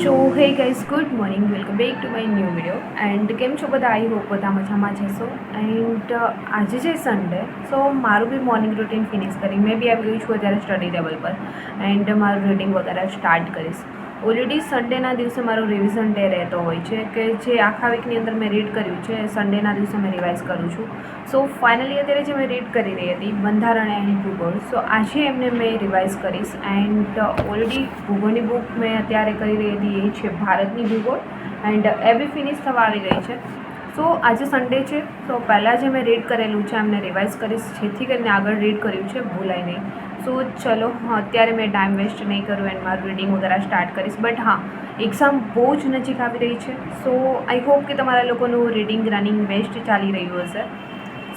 So hey guys, good morning. Welcome back to my new video. And કેમ છો બધા? I hope બધા મજામાં જશો. એન્ડ આજે છે સન્ડે, સો મારું બી મોર્નિંગ રૂટીન ફિનિશ કરી મેં બી આવી ગઈ છું અત્યારે સ્ટડી ટેબલ પર એન્ડ મારું રીડિંગ વગેરે સ્ટાર્ટ કરીશ. ઓલરેડી સન્ડેના દિવસે મારો રિવિઝન ડે રહેતો હોય છે કે જે આખા વીકની અંદર મેં રીડ કર્યું છે સન્ડેના દિવસે મેં રિવાઇઝ કરું છું. સો ફાઇનલી અત્યારે જે મેં રીડ કરી રહી હતી બંધારણ એન્ડ ભૂગોળ, સો આજે એમને મેં રિવાઇઝ કરીશ. એન્ડ ઓલરેડી ભૂગોળની બુક મેં અત્યારે કરી રહી હતી એ છે ભારતની ભૂગોળ એન્ડ એ બી ફિનિશ થવા આવી ગઈ છે. સો આજે સન્ડે છે, તો પહેલાં જે મેં રીડ કરેલું છે એમને રિવાઇઝ કરીશ જેથી કરીને આગળ રીડ કર્યું છે ભૂલાય નહીં. સો ચલો અત્યારે મેં ટાઈમ વેસ્ટ નહીં કરું એન્ડ મારું રીડિંગ વગેરે સ્ટાર્ટ કરીશ. બટ હા, એક્ઝામ બહુ જ નજીક આવી રહી છે, સો આઈ હોપ કે તમારા લોકોનું રીડિંગ રનિંગ બેસ્ટ ચાલી રહ્યું હશે.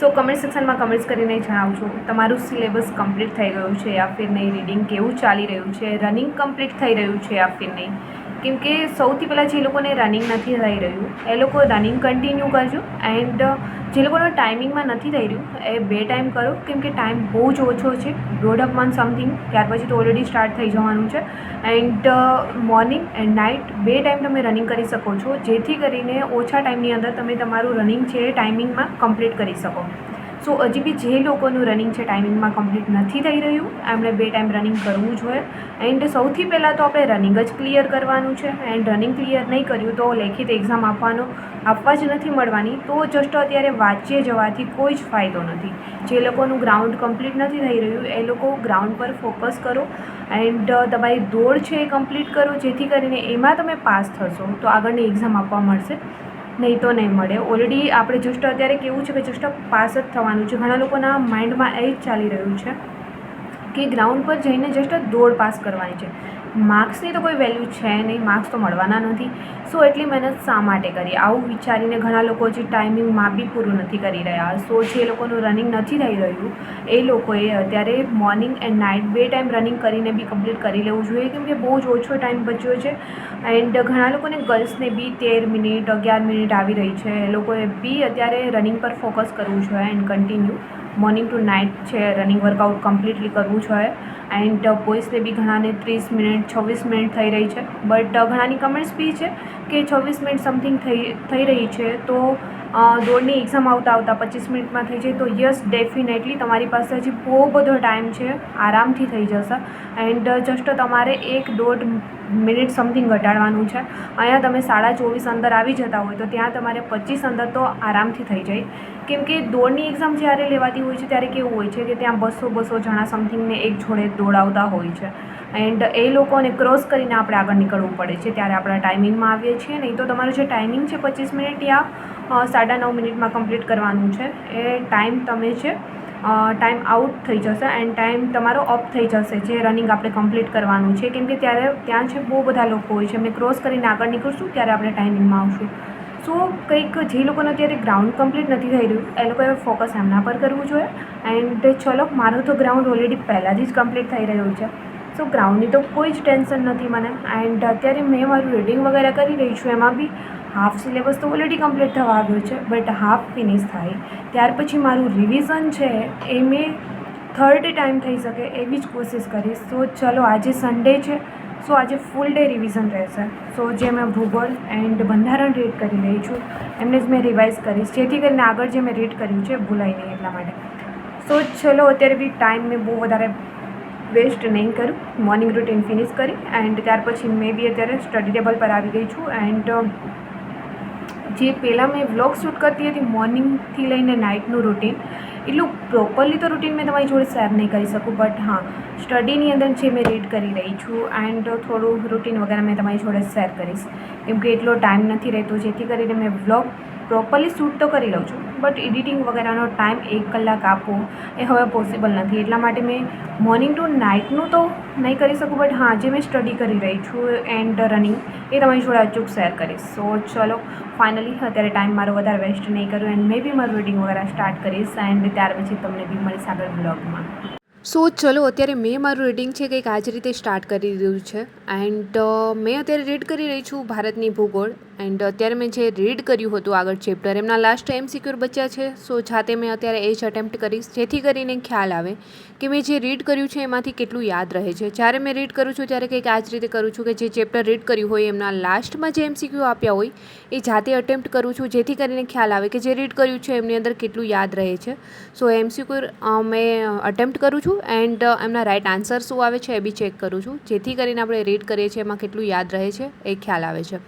સો કમેન્ટ સેક્શનમાં કમેન્ટ્સ કરીને જણાવજો તમારું સિલેબસ કમ્પ્લીટ થઈ ગયું છે યા ફિર નહીં, રીડિંગ કેવું ચાલી રહ્યું છે, રનિંગ કમ્પ્લીટ થઈ રહ્યું છે યા ફિર નહીં. કેમ કે સૌથી પહેલાં જે લોકોને રનિંગ નથી થઈ રહ્યું એ લોકો રનિંગ કન્ટિન્યુ કરજો. એન્ડ જે લોકોનો ટાઈમિંગમાં નથી થઈ રહ્યું એ 2 ટાઈમ કરો, કેમ કે ટાઈમ બહુ જ ઓછો છે, 1.5 મંથ સમથિંગ, ત્યાર પછી તો ઓલરેડી સ્ટાર્ટ થઈ જવાનું છે. And morning and night 2 time તમે રનિંગ કરી શકો છો, જેથી કરીને ઓછા ટાઈમની અંદર તમે તમારું રનિંગ છે એ ટાઈમિંગમાં કમ્પ્લીટ કરી શકો. સો હજી બી જે લોકોનું રનિંગ છે ટાઈમિંગમાં કમ્પ્લીટ નથી થઈ રહ્યું એમણે 2 ટાઈમ રનિંગ કરવું જોઈએ. એન્ડ સૌથી પહેલાં તો આપણે રનિંગ જ ક્લિયર કરવાનું છે. એન્ડ રનિંગ ક્લિયર નહીં કર્યું તો લેખિત એક્ઝામ આપવા જ નથી મળવાની. તો જસ્ટ અત્યારે વાંચીએ જવાથી કોઈ જ ફાયદો નથી. જે લોકોનું ગ્રાઉન્ડ કમ્પ્લીટ નથી થઈ રહ્યું એ લોકો ગ્રાઉન્ડ પર ફોકસ કરો એન્ડ તમારી દોડ છે એ કમ્પ્લીટ કરો, જેથી કરીને એમાં તમે પાસ થશો તો આગળની એક્ઝામ આપવા મળશે, નહીં તો નહીં મળે. ઓલરેડી આપણે જસ્ટ અત્યારે કેવું છે કે જસ્ટ પાસ જ થવાનું છે. ઘણા લોકોના માઇન્ડમાં એ જ ચાલી રહ્યું છે કે ગ્રાઉન્ડ પર જઈને જસ્ટ દોડ પાસ કરવાની છે, માર્ક્સની તો કોઈ વેલ્યુ છે નહીં, માર્ક્સ તો મળવાના નથી. સો એટલી મહેનત શા માટે કરી, આવું વિચારીને ઘણા લોકો જે ટાઈમિંગમાં બી પૂરું નથી કરી રહ્યા. સો જે લોકોનું રનિંગ નથી થઈ રહ્યું એ લોકોએ અત્યારે morning and night 2 time running કરીને બી કમ્પ્લીટ કરી લેવું જોઈએ, કેમ કે બહુ જ ઓછો ટાઈમ બચ્યો છે. એન્ડ ઘણા લોકોને ગર્લ્સને બી 13 મિનિટ 11 મિનિટ આવી રહી છે, એ લોકોએ બી અત્યારે રનિંગ પર ફોકસ કરવું જોઈએ and continue morning to night છે રનિંગ વર્કઆઉટ કમ્પ્લીટલી કરવું જોઈએ. એન્ડ બોയ്સને બી ઘણાને 30 મિનિટ 26 મિનિટ થઈ રહી છે, બટ ઘણાની કમેન્ટ્સ બી છે કે 26 મિનિટ સમથિંગ થઈ રહી છે. તો દોડની એક્ઝામ આવતા 25 મિનિટમાં થઈ જાય તો યસ ડેફિનેટલી તમારી પાસે હજી બહુ બધો ટાઈમ છે, આરામથી થઈ જશે. એન્ડ જસ્ટ તમારે 1-1.5 મિનિટ સમથિંગ ઘટાડવાનું છે. અહીંયા તમે 24.5 અંદર આવી જતા હોય તો ત્યાં તમારે 25 અંદર તો આરામથી થઈ જાય. કેમ કે દોડની એક્ઝામ જ્યારે લેવાતી હોય છે ત્યારે કેવું હોય છે કે ત્યાં 200 જણા સમથિંગને એક જોડે દોડાવતા હોય છે એન્ડ એ લોકોને ક્રોસ કરીને આપણે આગળ નીકળવું પડે છે, ત્યારે આપણા ટાઈમિંગમાં આવીએ છીએ. નહીં તો તમારું જે ટાઈમિંગ છે 25 મિનિટ યા 9.5 મિનિટમાં કમ્પ્લીટ કરવાનું છે એ ટાઈમ તમે છે ટાઈમ આઉટ થઈ જશે એન્ડ ટાઈમ તમારો અપ થઈ જશે જે રનિંગ આપણે કમ્પ્લીટ કરવાનું છે. કેમ કે ત્યાં છે બહુ બધા લોકો હોય છે, અમે ક્રોસ કરીને આગળ નીકળશું ત્યારે આપણે ટાઈમિંગમાં આવશું. સો કંઈક જે લોકોને અત્યારે ગ્રાઉન્ડ કમ્પ્લીટ નથી થઈ રહ્યું એ લોકોએ ફોકસ એમના પર કરવું જોઈએ. એન્ડ ચલો મારું તો ગ્રાઉન્ડ ઓલરેડી પહેલાંથી જ કમ્પ્લીટ થઈ રહ્યું છે, સો ગ્રાઉન્ડની તો કોઈ જ ટેન્શન નથી મને. એન્ડ અત્યારે મેં મારું રીડિંગ વગેરે કરી રહી છું, એમાં બી હાફ સિલેબસ તો ઓલરેડી કમ્પ્લીટ થવા આવ્યો છે, બટ હાફ ફિનિશ થાય ત્યાર પછી મારું રિવિઝન છે એ મેં 3rd ટાઈમ થઈ શકે એવી જ કોશિશ કરીશ. સો ચલો આજે સન્ડે છે, સો આજે ફૂલ ડે રિવિઝન રહેશે. સો જે મેં ભૂગોળ એન્ડ બંધારણ રીડ કરી રહી છું એમને જ મેં રિવાઇઝ કરીશ, જેથી કરીને આગળ જે મેં રીડ કર્યું છે ભૂલાય નહીં એટલા માટે. સો ચલો અત્યારે બી ટાઈમ મેં બહુ વધારે વેસ્ટ નહીં કરું, મોર્નિંગ રૂટીન ફિનિશ કરી એન્ડ ત્યાર પછી મેં બી અત્યારે સ્ટડી ટેબલ પર આવી ગઈ છું. એન્ડ જે પહેલાં મેં વ્લોગ શૂટ કરતી હતી મોર્નિંગથી લઈને નાઇટનું રૂટીન, એટલું પ્રોપરલી તો રૂટીન મેં તમારી જોડે શેર નહીં કરી શકું, બટ હા સ્ટડીની અંદર જે મેં રીડ કરી રહી છું એન્ડ થોડું રૂટીન વગેરે મેં તમારી જોડે શેર કરીશ. કેમ કે એટલો ટાઈમ નથી રહેતો જેથી કરીને મેં વ્લોગ પ્રોપરલી શૂટ તો કરી લઉં છું, બટ એડિટિંગ વગેરેનો ટાઈમ 1 કલાક આપવો એ હવે પોસિબલ નથી. એટલા માટે મેં મોર્નિંગ ટુ નાઇટનું તો નહીં કરી શકું, બટ હા જે મેં સ્ટડી કરી રહી છું એન્ડ રનિંગ એ તમારી જોડે અચૂક શેર કરીશ. સો ચલો ફાઇનલી અત્યારે ટાઈમ મારો વધારે વેસ્ટ નહીં કરું એન્ડ મેં બી મારું રીડિંગ વગેરે સ્ટાર્ટ કરીશ એન્ડ ત્યાર પછી તમને બી મળીશ આગળ બ્લોગમાં. સો ચલો અત્યારે મેં મારું રીડિંગ છે કંઈક આ જ રીતે સ્ટાર્ટ કરી દીધું છે એન્ડ મેં અત્યારે રીડ કરી રહી છું ભારતની ભૂગોળ એન્ડ અત્યારે મેં જે રીડ કર્યું હતું આગળ ચેપ્ટર એમના લાસ્ટ MCQ બચ્યા છે. સો જાતે મેં અત્યારે એ જ અટેમ્પ્ટ કરીશ જેથી કરીને ખ્યાલ આવે કે મેં જે રીડ કર્યું છે એમાંથી કેટલું યાદ રહે છે. જ્યારે મેં રીડ કરું છું ત્યારે કંઈક આ જ રીતે કરું છું કે જે ચેપ્ટર રીડ કર્યું હોય એમના લાસ્ટમાં જે MCQ આપ્યા હોય એ જાતે અટેમ્પ્ટ કરું છું જેથી કરીને ખ્યાલ આવે કે જે રીડ કર્યું છે એમની અંદર કેટલું યાદ રહે છે. સો MCQ મેં અટેમ્પ્ટ કરું છું એન્ડ એમના રાઇટ આન્સર શું આવે છે એ બી ચેક કરું છું જેથી કરીને આપણે રીડ કરીએ છીએ એમાં કેટલું યાદ રહે છે એ ખ્યાલ આવે છે.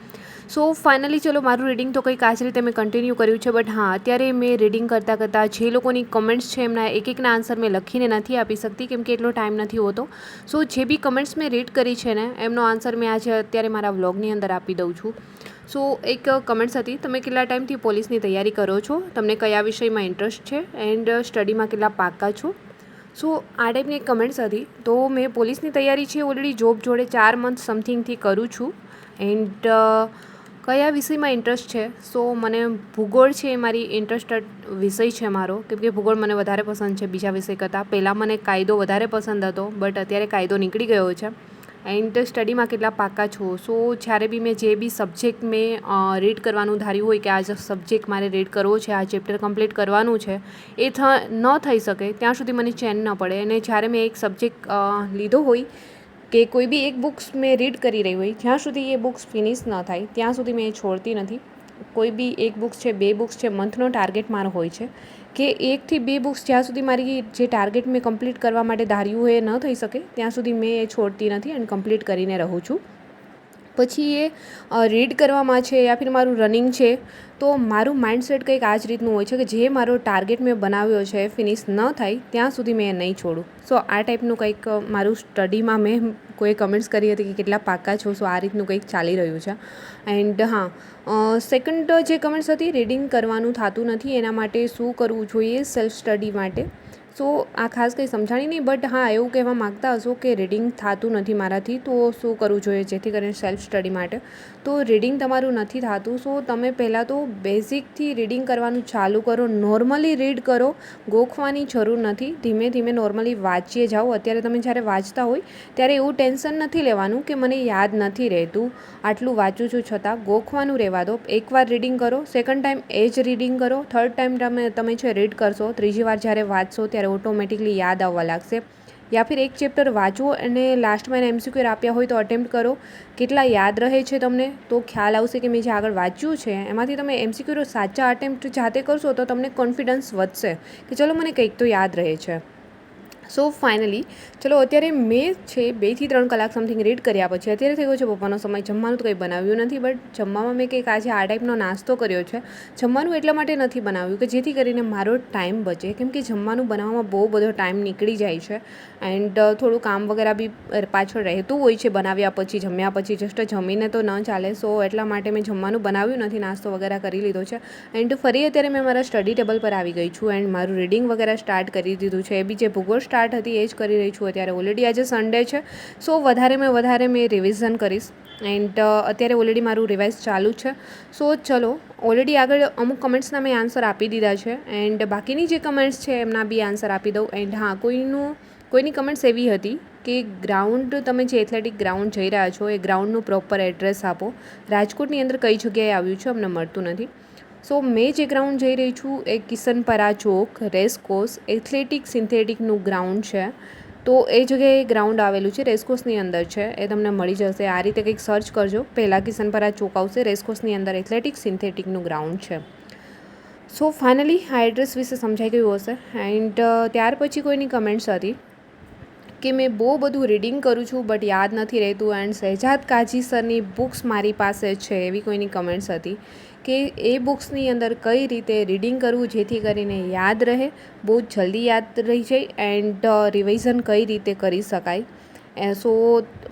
સો ફાઇનલી ચલો મારું રીડિંગ તો કંઈક આ જ રીતે મેં કન્ટિન્યુ કર્યું છે બટ હા અત્યારે મેં રીડિંગ કરતાં જે લોકોની કમેન્ટ્સ છે એમના એકના આન્સર મેં લખીને નથી આપી શકતી કેમ કે એટલો ટાઈમ નથી હોતો. સો જે બી કમેન્ટ્સ મેં રીડ કરી છે ને એમનો આન્સર મેં આજે અત્યારે મારા વ્લોગની અંદર આપી દઉં છું. સો એક કમેન્ટ્સ હતી, તમે કેટલા ટાઈમથી પોલીસની તૈયારી કરો છો, તમને કયા વિષયમાં ઇન્ટરેસ્ટ છે એન્ડ સ્ટડીમાં કેટલા પાક્કા છો. સો આ ટાઈપની એક કમેન્ટ્સ હતી. તો મેં પોલીસની તૈયારી છે ઓલરેડી જોબ જોડે 4 મંથ સમથિંગથી કરું છું એન્ડ કયા વિષયમાં ઇન્ટરેસ્ટ છે. સો મને ભૂગોળ છે એ મારી ઇન્ટરેસ્ટેડ વિષય છે મારો કેમ કે ભૂગોળ મને વધારે પસંદ છે બીજા વિષય કરતાં. પહેલાં મને કાયદો વધારે પસંદ હતો બટ અત્યારે કાયદો નીકળી ગયો છે એન્ડ સ્ટડીમાં કેટલા પાક્કા છો. સો જ્યારે બી મેં જે બી સબ્જેક્ટ મેં રીડ કરવાનું ધાર્યું હોય કે આ સબ્જેક્ટ મારે રીડ કરવો છે, આ ચેપ્ટર કમ્પ્લીટ કરવાનું છે, એ ન થઈ શકે ત્યાં સુધી મને ચેન ન પડે. અને જ્યારે મેં એક સબ્જેક્ટ લીધો હોય કે કોઈ બી એક બુક્સ મેં રીડ કરી રહી હોય જ્યાં સુધી એ બુક્સ ફિનિશ ન થાય ત્યાં સુધી મેં એ છોડતી નથી. કોઈ બી એક બુક્સ છે, 2 બુક્સ છે, મંથનો ટાર્ગેટ મારો હોય છે કે 1 થી 2 બુક્સ જ્યાં સુધી મારી જે ટાર્ગેટ મેં કમ્પ્લીટ કરવા માટે ધાર્યું હોય એ ન થઈ શકે ત્યાં સુધી મેં એ છોડતી નથી અને કમ્પ્લીટ કરીને રહું છું. પછી એ રીડ કરવામાં છે યા ફિર મારું રનિંગ છે તો મારું માઇન્ડસેટ કંઈક આ જ રીતનું હોય છે કે જે મારો ટાર્ગેટ મેં બનાવ્યો છે ફિનિશ ન થાય ત્યાં સુધી મેં નહીં છોડું. સો આ ટાઈપનું કંઈક મારું સ્ટડીમાં મેં કોઈ કમેન્ટ્સ કરી હતી કે કેટલા પાક્કા છો. સો આ રીતનું કંઈક ચાલી રહ્યું છે. એન્ડ હા સેકન્ડ જે કમેન્ટ્સ હતી, રીડિંગ કરવાનું થતું નથી એના માટે શું કરવું જોઈએ સેલ્ફ સ્ટડી માટે. સો આ ખાસ કંઈ સમજાણી નહીં બટ હા એવું કહેવા માગતા હશો કે રીડિંગ થતું નથી મારાથી તો શું કરવું જોઈએ જેથી કરીને સેલ્ફ સ્ટડી માટે. તો રીડિંગ તમારું નથી થતું સો તમે પહેલાં તો બેઝિકથી રીડિંગ કરવાનું ચાલુ કરો. નોર્મલી રીડ કરો, ગોખવાની જરૂર નથી. ધીમે ધીમે નોર્મલી વાંચીએ જાઓ. અત્યારે તમે જ્યારે વાંચતા હોય ત્યારે એવું ટેન્શન નથી લેવાનું કે મને યાદ નથી રહેતું, આટલું વાંચું છું છતાં. ગોખવાનું રહેવા દો. એકવાર રીડિંગ કરો, સેકન્ડ ટાઈમ એ જ રીડિંગ કરો, થર્ડ ટાઈમ તમે છે રીડ કરશો, ત્રીજી વાર જ્યારે વાંચશો ત્યારે ઓટોમેટિકલી યાદ આવવા લાગશે. યા ફિર એક ચેપ્ટર વાંચો અને લાસ્ટમાં એને MCQ આપ્યા હોય તો અટેમ્પ્ટ કરો, કેટલા યાદ રહે છે તમને તો ખ્યાલ આવશે કે મેં જે આગળ વાંચ્યું છે એમાંથી તમે MCQ સાચા અટેમ્પ્ટ જાતે કરશો તો તમને કોન્ફિડન્સ વધશે કે ચલો મને કંઈક તો યાદ રહે છે. સો ફાઇનલી ચલો અત્યારે મેં છે 2 થી 3 કલાક સમથિંગ રીડ કર્યા પછી અત્યારે થઈ ગયો છે બપોરનો સમય. જમવાનું તો કંઈ બનાવ્યું નથી બટ જમવામાં મેં કંઈક આજે આ ટાઈપનો નાસ્તો કર્યો છે. જમવાનું એટલા માટે નથી બનાવ્યું કે જેથી કરીને મારો ટાઈમ બચે કેમ કે જમવાનું બનાવવામાં બહુ બધો ટાઈમ નીકળી જાય છે એન્ડ થોડું કામ વગેરે બી પાછળ રહેતું હોય છે બનાવ્યા પછી, જમ્યા પછી. જસ્ટ જમીને તો ન ચાલે. સો એટલા માટે મેં જમવાનું બનાવ્યું નથી, નાસ્તો વગેરે કરી લીધો છે એન્ડ ફરી અત્યારે મેં મારા સ્ટડી ટેબલ પર આવી ગઈ છું એન્ડ મારું રીડિંગ વગેરે સ્ટાર્ટ કરી દીધું છે. એ બી જે ભૂગોળ સ્ટાર્ટ હતી એ જ કરી રહી છું અત્યારે. ઓલરેડી આજે સન્ડે છે સો વધારે મેં રિવિઝન કરીશ એન્ડ અત્યારે ઓલરેડી મારું રિવાઇઝ ચાલુ છે. સો ચલો ઓલરેડી આગળ અમુક કમેન્ટ્સના મેં આન્સર આપી દીધા છે એન્ડ બાકીની જે કમેન્ટ્સ છે એમના બી આન્સર આપી દઉં. એન્ડ હા કોઈની કમેન્ટ્સ એવી હતી કે ગ્રાઉન્ડ, તમે જે એથ્લેટિક ગ્રાઉન્ડ જઈ રહ્યા છો એ ગ્રાઉન્ડનું પ્રોપર એડ્રેસ આપો. રાજકોટની અંદર કઈ જગ્યાએ આવ્યું છે અમને મળતું નથી. સો મેં જે ગ્રાઉન્ડ જઈ રહી છું એ કિશનપરા ચોક રેસકોર્સ એથ્લેટિક સિન્થેટિકનું ગ્રાઉન્ડ છે. તો એ જગ્યાએ ગ્રાઉન્ડ આવેલું છે, રેસકોર્સની અંદર છે, એ તમને મળી જશે. આ રીતે કંઈક સર્ચ કરજો, પહેલાં કિશનપરા ચોક આવશે, રેસકોર્સની અંદર એથ્લેટિક સિન્થેટિકનું ગ્રાઉન્ડ છે. સો ફાઇનલી આ એડ્રેસ વિશે સમજાઈ ગયું હશે. એન્ડ ત્યાર પછી કોઈની કમેન્ટ્સ હતી કે મેં બહુ બધું રીડિંગ કરું છું બટ યાદ નથી રહેતું એન્ડ શહેજાદ કાજી સરની બુક્સ મારી પાસે છે એવી કોઈની કમેન્ટ્સ હતી કે એ બુક્સની અંદર કઈ રીતે રીડિંગ કરવું જેથી કરીને યાદ રહે, બહુ જલ્દી યાદ રહી જાય એન્ડ રિવિઝન કઈ રીતે કરી શકાય. સો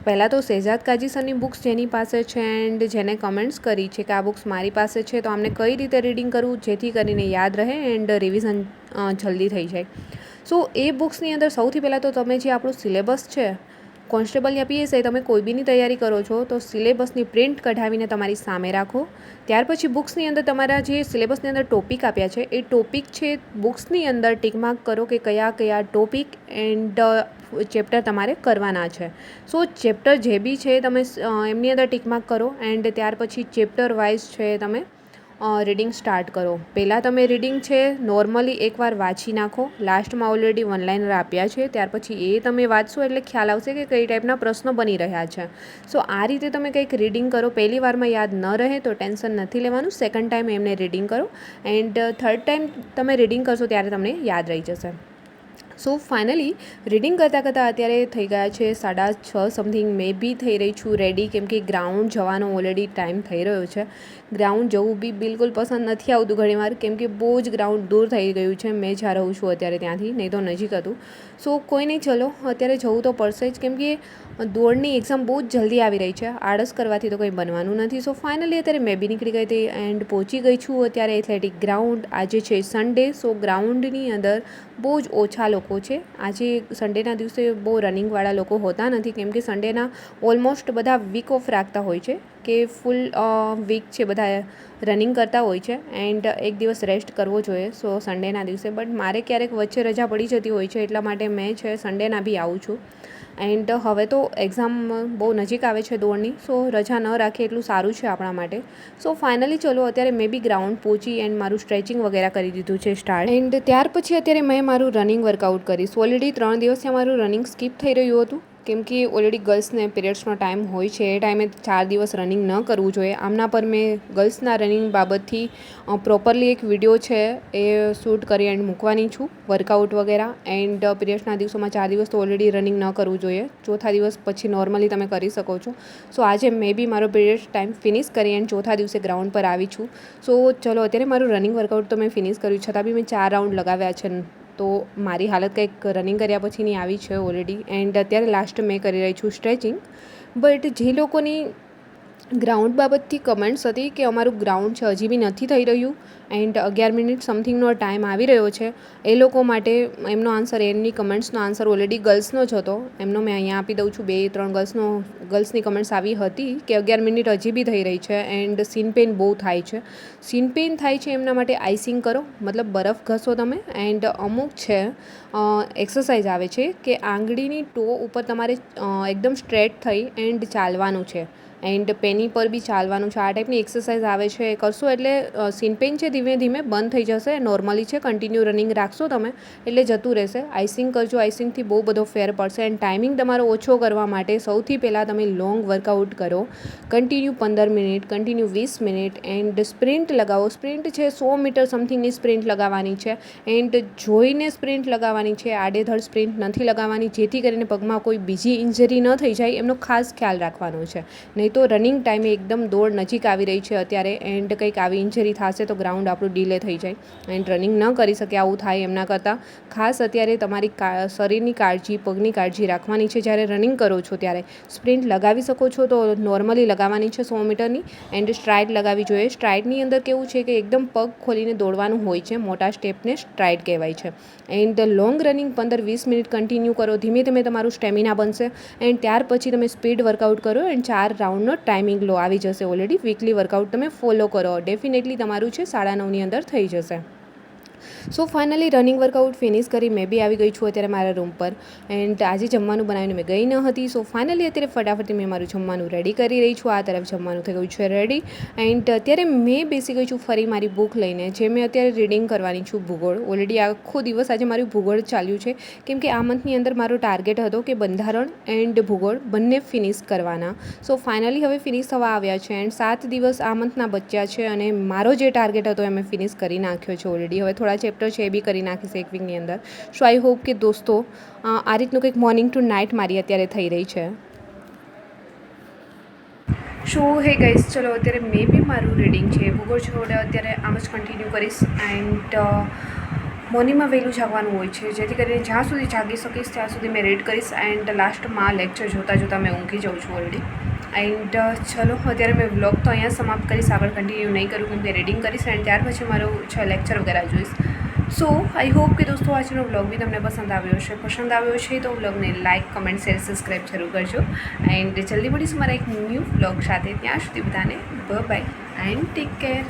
પહેલાં તો શહેજાદ કાજી સરની બુક્સ જેની પાસે છે એન્ડ જેને કમેન્ટ્સ કરી છે કે આ બુક્સ મારી પાસે છે તો આમને કઈ રીતે રીડિંગ કરવું જેથી કરીને યાદ રહે એન્ડ રિવિઝન જલ્દી થઈ જાય. સો એ બુક્સની અંદર સૌથી પહેલાં તો તમે જે આપણું સિલેબસ છે કોન્સ્ટેબલની પીએસઆઈ તમે કોઈ બીની તૈયારી કરો છો તો સિલેબસની પ્રિન્ટ કઢાવીને તમારી સામે રાખો. ત્યાર પછી બુક્સની અંદર તમારા જે સિલેબસની અંદર ટોપિક આપ્યા છે એ ટોપિક છે બુક્સની અંદર ટિક માર્ક કરો કે કયા કયા ટોપિક એન્ડ ચેપ્ટર તમારે કરવાના છે. સો ચેપ્ટર જે બી છે તમે એમની અંદર ટિક માર્ક કરો એન્ડ ત્યાર પછી ચેપ્ટર વાઇઝ છે તમે રીડિંગ સ્ટાર્ટ કરો. પહેલાં તમે રીડિંગ છે નોર્મલી એકવાર વાંચી નાખો. લાસ્ટમાં ઓલરેડી વન લાઇનર આપ્યા છે, ત્યાર પછી એ તમે વાંચશો એટલે ખ્યાલ આવશે કે કઈ ટાઈપના પ્રશ્નો બની રહ્યા છે. સો આ રીતે તમે કંઈક રીડિંગ કરો. પહેલી વારમાં યાદ ન રહે તો ટેન્શન નથી લેવાનું, સેકન્ડ ટાઈમ એમને રીડિંગ કરો એન્ડ થર્ડ ટાઈમ તમે રીડિંગ કરશો ત્યારે તમને યાદ રહી જશે. સો ફાઇનલી રીડિંગ કરતાં અત્યારે થઈ ગયા છે 6:30 સમથિંગ. મેં બી થઈ રહી છું રેડી, કેમ કે ગ્રાઉન્ડ જવાનો ઓલરેડી ટાઈમ થઈ રહ્યો છે. ગ્રાઉન્ડ જવું બી બિલકુલ પસંદ નથી આવતું ઘણીવાર, કેમ કે બહુ જ ગ્રાઉન્ડ દૂર થઈ ગયું છે. મેં જ્યાં રહું છું અત્યારે ત્યાંથી, નહીં તો નજીક હતું. સો કોઈ નહીં, ચલો અત્યારે જવું તો પડશે જ, કેમ કે દોડની એક્ઝામ બહુ જ જલ્દી આવી રહી છે. આળસ કરવાથી તો કંઈ બનવાનું નથી. સો ફાઇનલી અત્યારે મેં બી નીકળી ગઈ હતી એન્ડ પહોંચી ગઈ છું અત્યારે એથ્લેટિક ગ્રાઉન્ડ. આજે છે સન્ડે, સો ગ્રાઉન્ડની અંદર બહુ જ ઓછા લોકો છે. આજે સન્ડેના દિવસે બહુ રનિંગવાળા લોકો હોતા નથી, કેમ કે સન્ડેના ઓલમોસ્ટ બધા વીક ઓફ રાખતા હોય છે, કે ફૂલ વીક છે બધા રનિંગ કરતા હોય છે એન્ડ એક દિવસ રેસ્ટ કરવો જોઈએ સો સન્ડેના દિવસે. બટ મારે ક્યારેક વચ્ચે રજા પડી જતી હોય છે, એટલા માટે મેં છે સન્ડેના બી આવું છું. એન્ડ હવે તો એક્ઝામ બહુ નજીક આવે છે દોડની, સો રજા ન રાખે એટલું સારું છે આપણા માટે. સો ફાઇનલી ચલો અત્યારે મેં બી ગ્રાઉન્ડ પહોંચી એન્ડ મારું સ્ટ્રેચિંગ વગેરે કરી દીધું છે સ્ટાર્ટ. એન્ડ ત્યાર પછી અત્યારે મેં મારું રનિંગ વર્કઆઉટ કરીશ. ઓલરેડી 3 દિવસથી મારું રનિંગ સ્કીપ થઈ રહ્યું હતું, કેમ કે ઓલરેડી ગર્લ્સને પીરિયડ્સનો ટાઈમ હોય છે, એ ટાઈમે 4 દિવસ રનિંગ ન કરવું જોઈએ. આમના પર મેં ગર્લ્સના રનિંગ બાબતથી પ્રોપરલી એક વિડીયો છે એ શૂટ કરી એન્ડ મૂકવાની છું, વર્કઆઉટ વગેરે. એન્ડ પીરિયડ્સના દિવસોમાં 4 દિવસ તો ઓલરેડી રનિંગ ન કરવું જોઈએ, ચોથા દિવસ પછી નોર્મલી તમે કરી શકો છો. સો આજે મેં બી મારો પીરિયડ્સ ટાઈમ ફિનિશ કરી એન્ડ ચોથા દિવસે ગ્રાઉન્ડ પર આવી છું. સો ચલો અત્યારે મારું રનિંગ વર્કઆઉટ તો મેં ફિનિશ કર્યું, છતાં બી મેં 4 રાઉન્ડ લગાવ્યા છે. તો મારી હાલત કંઈક રનિંગ કર્યા પછીની આવી છે ઓલરેડી. એન્ડ અત્યારે લાસ્ટ મેં કરી રહી છું સ્ટ્રેચિંગ. બટ જે લોકોની ગ્રાઉન્ડ બાબતથી કમેન્ટ્સ હતી કે અમારું ગ્રાઉન્ડ છે હજી બી નથી થઈ રહ્યું એન્ડ 11 મિનિટ સમથિંગનો ટાઈમ આવી રહ્યો છે, એ લોકો માટે એમનો આન્સર, એમની કમેન્ટ્સનો આન્સર ઓલરેડી ગર્લ્સનો જ હતો. એમનો મેં અહીંયા આપી દઉં છું. 2-3 ગર્લ્સની કમેન્ટ્સ આવી હતી કે 11 મિનિટ હજી બી થઈ રહી છે એન્ડ સીન પેઇન બહુ થાય છે. સીન પેઇન થાય છે એમના માટે આઈસિંગ કરો, મતલબ બરફ ઘસો તમે. એન્ડ અમુક છે એક્સરસાઇઝ આવે છે કે આંગળીની ટો ઉપર તમારે એકદમ સ્ટ્રેટ થઈ એન્ડ ચાલવાનું છે એન્ડ પેની પર બી ચાલવાનું છે. આ ટાઈપની એક્સરસાઇઝ આવે છે, એ કરશો એટલે સીન પેઇન છે ધીમે ધીમે બંધ થઈ જશે. નોર્મલી છે, કન્ટિન્યુ રનિંગ રાખશો તમે એટલે જતું રહેશે. આઈસિંગ કરજો, આઈસિંગથી બહુ બધો ફેર પડશે. એન્ડ ટાઈમિંગ તમારો ઓછો કરવા માટે સૌથી પહેલાં તમે લોંગ વર્કઆઉટ કરો, continue 15 minute, continue 20 minute. And sprint લગાવો. સ્પ્રિન્ટ છે 100 મીટર સમથિંગની સ્પ્રિન્ટ લગાવવાની છે એન્ડ જોઈને સ્પ્રિન્ટ લગાવવાની છે, આડેધડ સ્પ્રિન્ટ નથી લગાવવાની, જેથી કરીને પગમાં કોઈ બીજી ઇન્જરી ન થઈ જાય એમનો ખાસ ખ્યાલ રાખવાનો છે. નહીં તો રનિંગ ટાઈમે એકદમ દોડ નજીક આવી રહી છે અત્યારે એન્ડ કંઈક આવી ઇન્જરી થશે તો ગ્રાઉન્ડ આપણું ડીલે થઈ જાય એન્ડ રનિંગ ન કરી શકે, આવું થાય એમના કરતાં. ખાસ અત્યારે તમારી શરીરની કાળજી, પગની કાળજી રાખવાની છે. જ્યારે રનિંગ કરો છો ત્યારે સ્પ્રિન્ટ લગાવી શકો છો તો નોર્મલી લગાવવાની છે 100 મીટરની એન્ડ સ્ટ્રાઇડ લગાવવી જોઈએ. સ્ટ્રાઇડની અંદર કેવું છે કે એકદમ પગ ખોલીને દોડવાનું હોય છે, મોટા સ્ટેપને સ્ટ્રાઇડ કહેવાય છે. And long running 15-20 minute continue કરો, ધીમે ધીમે તમારું સ્ટેમિના બનશે એન્ડ ત્યાર પછી તમે સ્પીડ વર્કઆઉટ કરો એન્ડ 4 રાઉન્ડનો ટાઈમિંગ લો આવી જશે ઓલરેડી. વીકલી વર્કઆઉટ તમે ફોલો કરો, ડેફિનેટલી તમારું છે 9:30ની અંદર થઈ જશે. So finally running workout finish કરી મેં બી આવી ગઈ છું અત્યારે મારા રૂમ પર એન્ડ આજે જમવાનું બનાવીને મેં ગઈ ન હતી. સો ફાઇનલી અત્યારે ફટાફટથી મેં મારું જમવાનું રેડી કરી રહી છું. આ તરફ જમવાનું થઈ ગયું છે રેડી એન્ડ અત્યારે મેં બેસી ગઈ છું ફરી મારી બુક લઈને, જે મેં અત્યારે રીડિંગ કરવાની છું ભૂગોળ. ઓલરેડી આખો દિવસ આજે મારું ભૂગોળ ચાલ્યું છે, કેમ કે આ મંથની અંદર મારો ટાર્ગેટ હતો કે બંધારણ એન્ડ ભૂગોળ બંને ફિનિશ કરવાના. સો ફાઇનલી હવે ફિનિશ થવા આવ્યા છે એન્ડ 7 દિવસ આ મંથના બચ્યા છે અને મારો જે ટાર્ગેટ હતો એ મેં ફિનિશ કરી નાખ્યો છે ઓલરેડી. હવે થોડા ચેપ્ટર છે એ બી કરી નાખીશ એક વીકની અંદર. સો આઈ હોપ કે દોસ્તો આ રીતનું કંઈક મોર્નિંગ ટુ નાઇટ મારી અત્યારે થઈ રહી છે. સો હે ગાઈસ, ચલો અત્યારે મેં બી મારું રીડિંગ છે ભૂગોળ છોડે અત્યારે આમ જ કન્ટિન્યુ કરીશ એન્ડ મોર્નિંગમાં વહેલું જાગવાનું હોય છે, જેથી કરીને જ્યાં સુધી જાગી શકીશ ત્યાં સુધી મેં રીડ કરીશ એન્ડ લાસ્ટમાં લેક્ચર જોતાં મેં ઊંઘી જાઉં છું ઓલરેડી. એન્ડ ચલો અત્યારે મેં વ્લોગ તો અહીંયા સમાપ્ત કરીશ, આગળ કન્ટિન્યુ નહીં કરું કેમ કે રીડિંગ કરીશ એન્ડ ત્યાર પછી મારું લેક્ચર વગેરે જોઈશ. સો આઈ હોપ કે દોસ્તો આજનો વ્લોગ બી તમને પસંદ આવ્યો છે તો વ્લોગને લાઇક કમેન્ટ શેર સબસ્ક્રાઈબ જરૂર કરજો એન્ડ જલ્દી મળીશું મારા એક ન્યૂ વ્લોગ સાથે. ત્યાં સુધી બધાને બાય એન્ડ ટેક કેર.